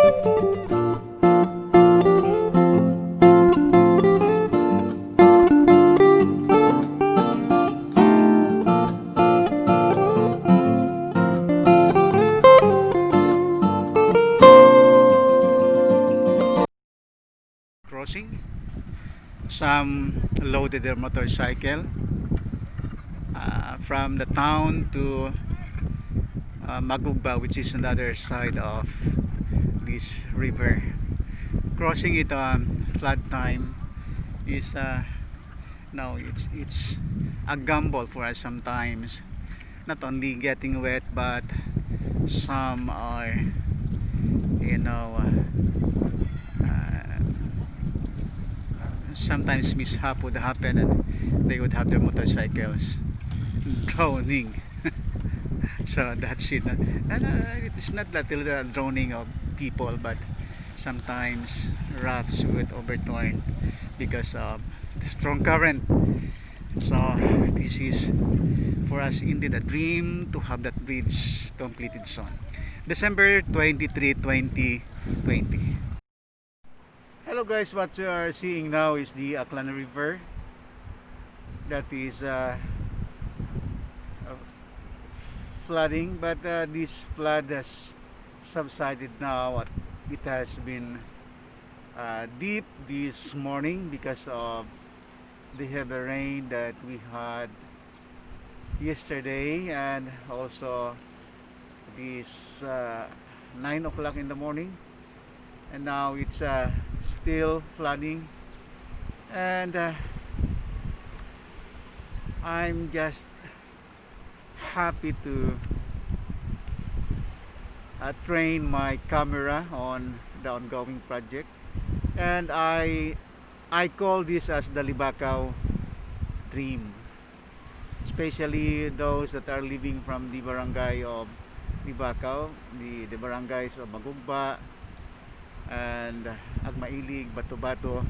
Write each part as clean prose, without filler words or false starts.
Crossing. Some loaded their motorcycle from the town to Magugba, which is another side of this river. Crossing it on flood time is no, it's a gamble for us sometimes. Not only getting wet, but some are, you know, sometimes mishap would happen and they would have their motorcycles drowning. So that's it. It's not that the drowning of people, but sometimes rafts would overturn because of the strong current. So this is for us indeed a dream to have that bridge completed soon. December 23, 2020. Hello guys, what you are seeing now is the Aklan River that is flooding, but this flood has subsided now. It has been deep this morning because of the heavy rain that we had yesterday, and also this 9 o'clock in the morning, and now it's still flooding. And I'm just happy to train my camera on the ongoing project, and I call this as the Libacao Dream, especially those that are living from the barangay of Libacao, the barangays of Magugba and Agmailig, Bato-Bato,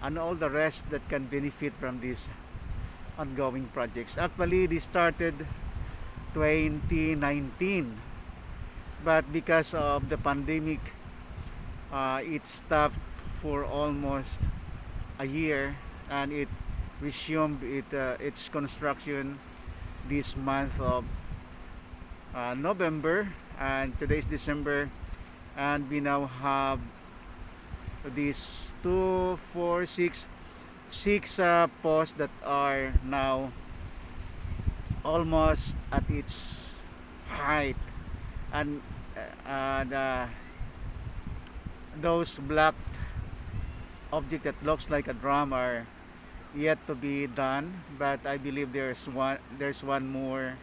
and all the rest that can benefit from these ongoing projects. Actually, this started 2019, but because of the pandemic, it stopped for almost a year, and it resumed its construction this month of November, and today is December, and we now have these 2, 4, 6 posts that are now almost at its height, and those black object that looks like a drum are yet to be done, but I believe there's one more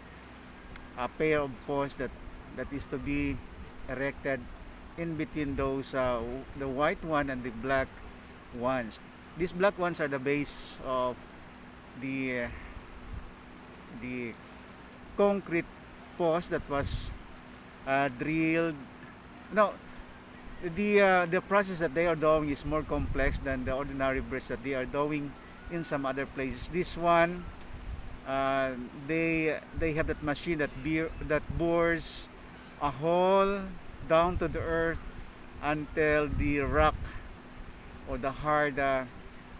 pair of posts that is to be erected in between those the white one and the black ones. These black ones are the base of the concrete post that was drilled. No, the process that they are doing is more complex than the ordinary bridge that they are doing in some other places. This one, they have that machine that bores a hole down to the earth until the rock or the hard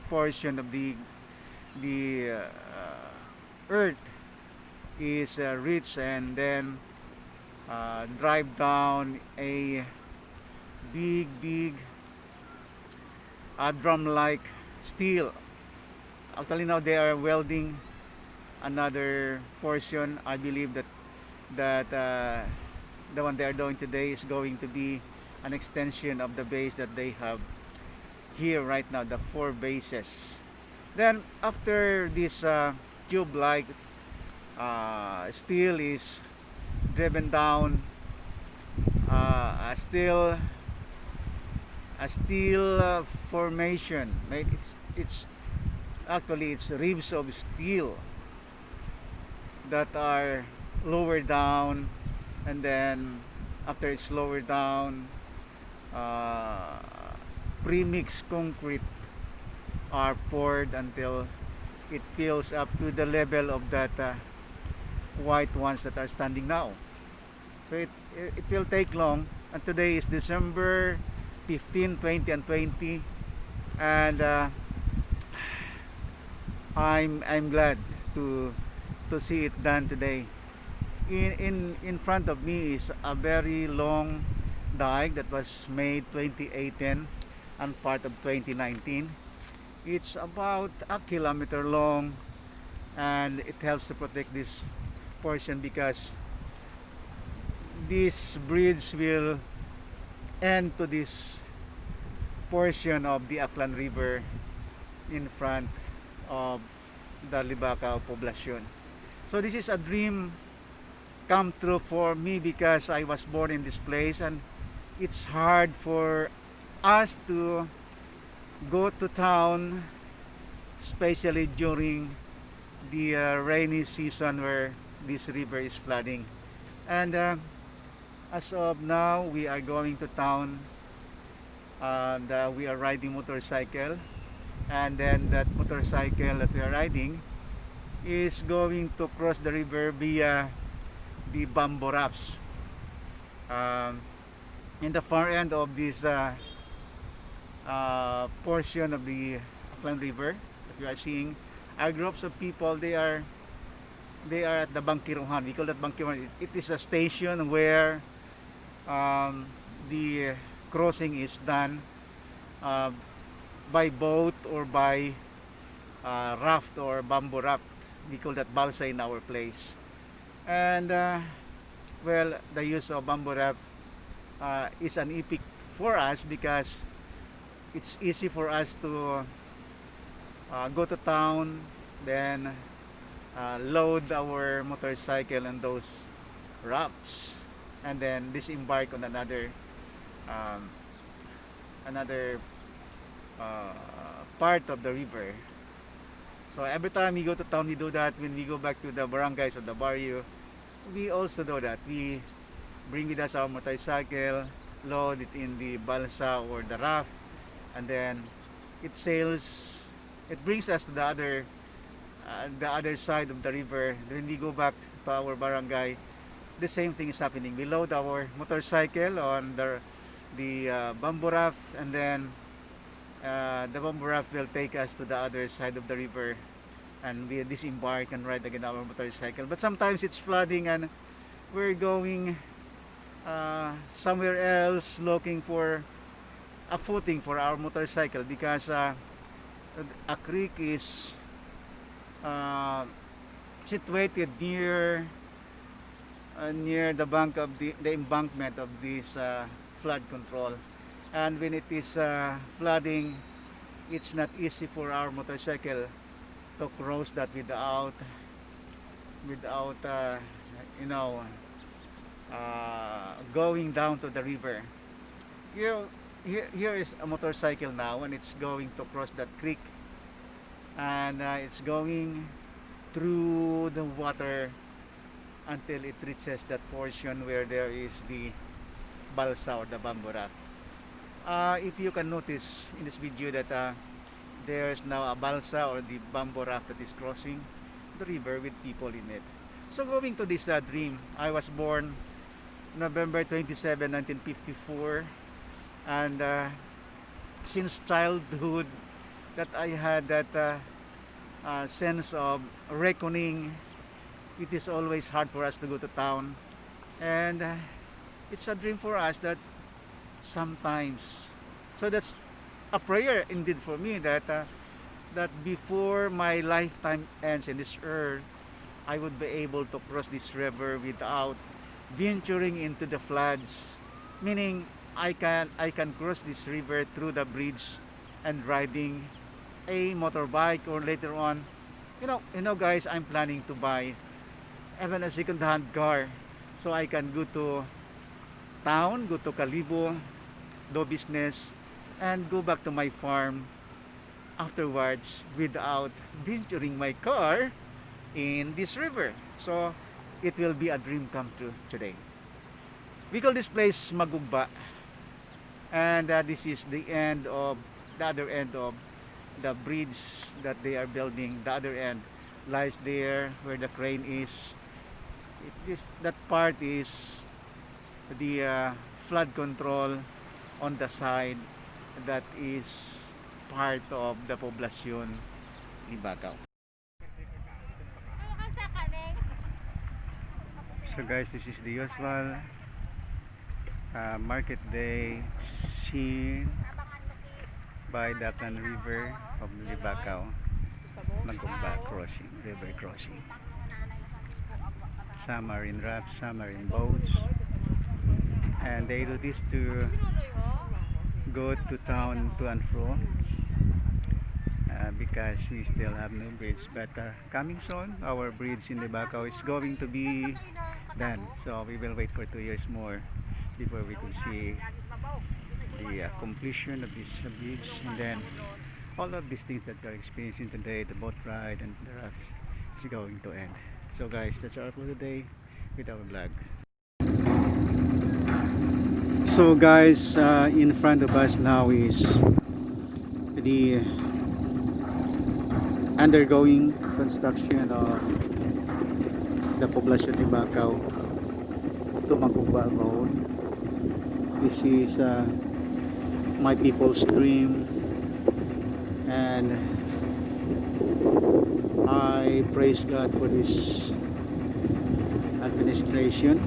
portion of the earth is reached, and then drive down a big drum-like steel. Actually, now they are welding another portion. I believe that the one they are doing today is going to be an extension of the base that they have here right now, the 4 bases. Then after this tube-like steel is driven down, a steel formation. It's actually ribs of steel that are lowered down, and then after it's lowered down, pre-mixed concrete are poured until it fills up to the level of that white ones that are standing now. So it will take long, and today is December 15, 20, and 20. And I'm glad to see it done today. In front of me is a very long dike that was made 2018 and part of 2019. It's about a kilometer long, and it helps to protect this portion because this bridge will end to this portion of the Aklan River in front of the Libacao Poblacion. So this is a dream come true for me because I was born in this place, and it's hard for us to go to town, especially during the rainy season where this river is flooding. And as of now, we are going to town, and we are riding motorcycle, and then that motorcycle that we are riding is going to cross the river via the bamboo rafts. In the far end of this portion of the Aklan River that you are seeing are groups of people. They are at the Bangkiruhan. We call that Bangkiruhan. It is a station where the crossing is done by boat or by raft or bamboo raft. We call that balsa in our place. And well, the use of bamboo raft is an epic for us because it's easy for us to go to town, then load our motorcycle on those rafts, and then disembark on another part of the river. So every time we go to town, we do that. When we go back to the barangays or the barrio, we also do that. We bring with us our motorcycle, load it in the balsa or the raft, and then it sails. It brings us to the other side of the river. When we go back to our barangay, the same thing is happening. We load our motorcycle on the bamboo raft, and then the bamboo raft will take us to the other side of the river, and we disembark and ride again our motorcycle. But sometimes it's flooding, and we're going somewhere else looking for a footing for our motorcycle because a creek is situated near the bank of the embankment of this flood control. And when it is flooding, it's not easy for our motorcycle to cross that without going down to the river. Here is a motorcycle now, and it's going to cross that creek, and it's going through the water until it reaches that portion where there is the balsa or the bamboo raft. If you can notice in this video that there's now a balsa or the bamboo raft that is crossing the river with people in it. So going to this dream, I was born November 27, 1954, and since childhood that I had that sense of reckoning. It is always hard for us to go to town, and it's a dream for us that sometimes, so that's a prayer indeed for me that before my lifetime ends in this earth, I would be able to cross this river without venturing into the floods, meaning I can cross this river through the bridge and riding a motorbike, or later on, you know guys, I'm planning to buy even a second-hand car so I can go to town, go to Kalibo, do business, and go back to my farm afterwards without venturing my car in this river. So it will be a dream come true today. We call this place Magugba, and this is the other end of the bridge that they are building. The other end lies there where the crane is. That part is the flood control on the side that is part of the Poblacion, Libacao. So guys, this is the usual market day scene by the Aklan River of Libacao, Magugba crossing, river crossing. Some are in rafts, some are in boats, and they do this to go to town to and fro, because we still have no bridge, but coming soon our bridge in Libacao is going to be done, so we will wait for 2 years more before we could see the completion of this bridge, and then all of these things that we are experiencing today, the boat ride and the raft, is going to end. So guys, that's all for today with our vlog. So guys, in front of us now is the undergoing construction of the Poblacion Libacao to Magugba Road. This is my people's dream, and I praise God for this administration,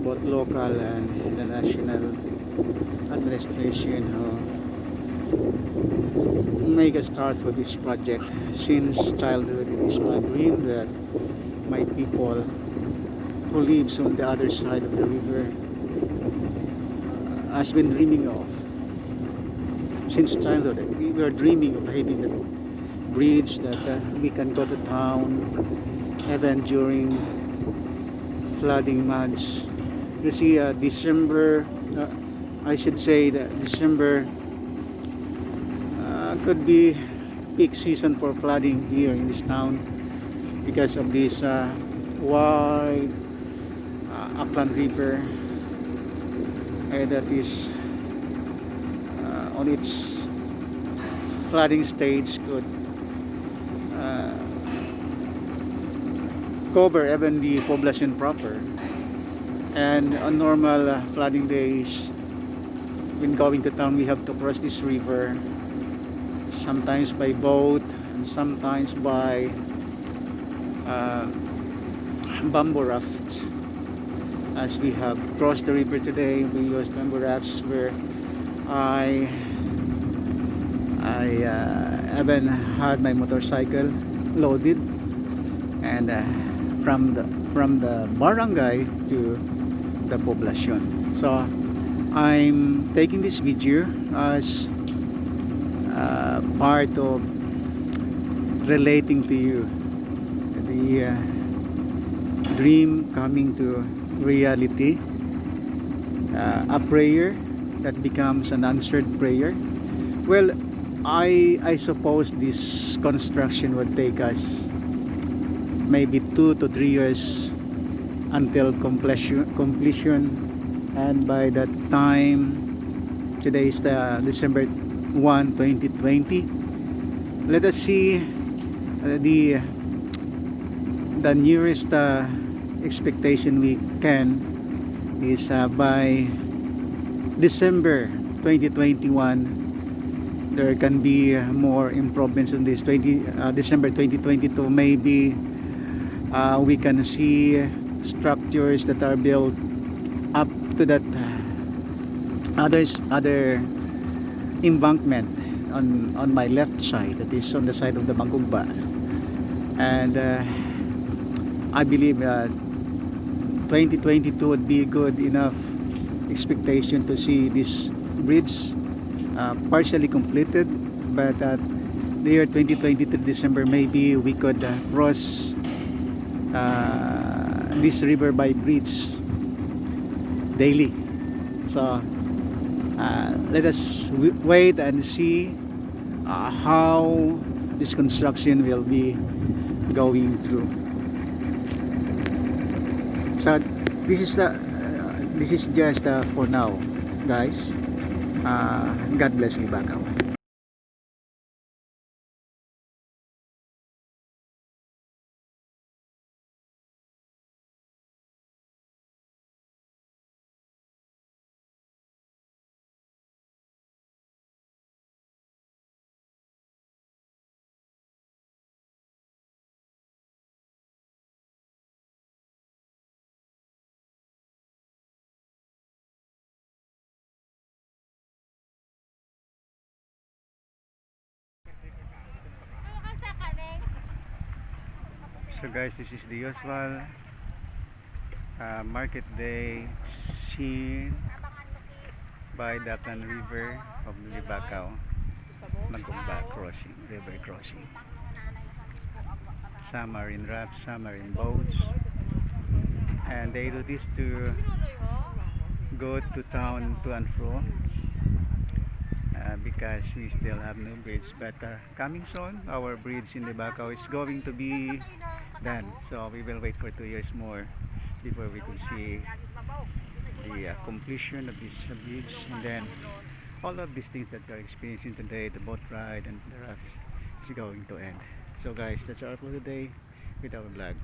both local and the national administration, who make a start for this project. Since childhood, it is my dream that my people who lives on the other side of the river has been dreaming of. Since childhood, we were dreaming of having the bridge that we can go to town even during flooding months. You see, December, I should say that December could be peak season for flooding here in this town because of this wide Aklan River that is on its flooding stage, could cover even the Poblacion proper. And on normal flooding days, when going to town, we have to cross this river, sometimes by boat and sometimes by bamboo raft. As we have crossed the river today, we use bamboo rafts, where I even had my motorcycle loaded, and from the barangay to the Poblacion. So I'm taking this video as part of relating to you the dream coming to reality, a prayer that becomes an answered prayer. Well, I suppose this construction would take us maybe 2 to 3 years until completion, and by that time, today is December 1, 2020. Let us see the nearest expectation we can is by December 2021 there can be more improvements on this. December 2022, maybe we can see structures that are built up to that other embankment on my left side, that is on the side of the Magugba. And I believe 2022 would be good enough expectation to see this bridge partially completed. But the year 2023 December, maybe we could cross this river by bridge daily. So let us wait and see how this construction will be going through. So this is just for now, guys. God bless Libacao. So guys, this is the usual market day scene by the Aklan River of Libacao, Magugba crossing, river crossing. Some are in rafts, some are in boats, and they do this to go to town to and fro because we still have no bridge, but coming soon our bridge in Libacao is going to be done, so we will wait for 2 years more before we could see the completion of this bridge, and then all of these things that we are experiencing today, the boat ride and the raft, is going to end. So guys, that's all for today with our vlog.